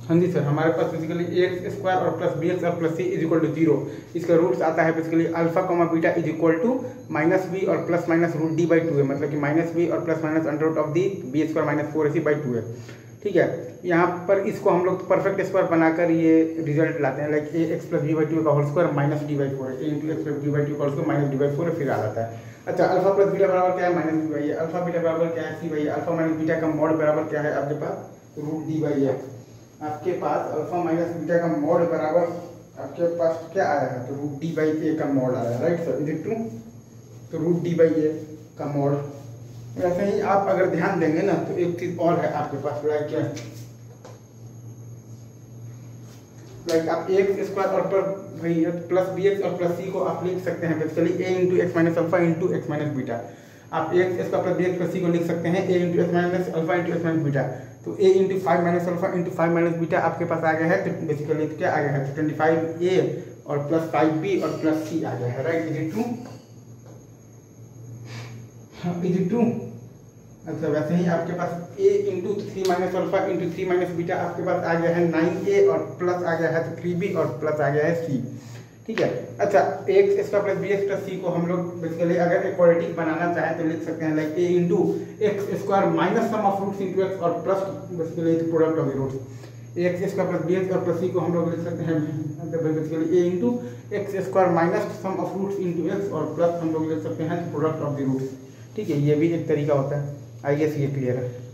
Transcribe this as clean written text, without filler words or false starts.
हाँ जी सर, हमारे पास बेसिकली एक्स स्क्वायर और प्लस बी एक्स और plus c is equal to 0। इसका रूट्स आता है basically alpha comma beta is equal to minus b और plus minus root D by 2 है, मतलब कि माइनस बी और plus minus under root of the b square minus 4ac by 2 है। ठीक है, यहाँ पर इसको हम लोग परफेक्ट स्क्वायर बनाकर ये रिजल्ट लाते हैं, like a x plus b by 2 का whole square minus D by 4 है, a into x plus b by 2 का whole square minus D by 4 फिर आ जाता है। अच्छा, अल्फा प्लस बीटा बराबर क्या है? माइनस बी बाई है। अल्फा बीटा बराबर क्या है? सी बाई है। अल्फा माइनस बीटा का मॉड बराबर क्या है आपके पास? रूट डी बाई है। आपके पास अल्फा माइनस बीटा का मॉड बराबर आपके पास क्या आया है? तो रूट डी बाई ए का मॉड आया है, right sir, is it true? तो रूट डी बाई ए का मॉड। वैसे ही आप अगर ध्यान देंगे ना तो एक चीज और है आपके पास, लाइक आप एक्स स्क्वायर और प्लस बी एक्स और प्लस सी को आप लिख सकते हैं basically a into x minus alpha into x minus beta. आप x square plus b x plus c को लिख सकते हैं a into x minus alpha into x minus beta. तो a into 5 minus alpha into 5 minus beta आपके पास आ गया है, तो बेसिकली क्या आ गया है? 25a और प्लस 5b और प्लस c आ गया है, right, is it true? Is it true? अच्छा, वैसे ही आपके पास a into 3 minus alpha into 3 minus beta आपके पास आ गया है 9a और प्लस आ गया है तो 3b और प्लस आ गया है c। ठीक है, अच्छा, x square plus b x plus c को हम लोग बेसिकली अगर इक्वालिटी बनाना चाहें तो लिख सकते हैं like a into x square minus sum of roots into x और plus basically product of the roots. X square plus b x और प्लस सी को हम लोग लिख सकते हैं basically a into x square minus sum of roots into x और plus हम लोग लिख सकते हैं प्रोडक्ट ऑफ द रूट्स। ठीक है, ये भी एक तरीका होता है। आई गेस ये क्लियर है।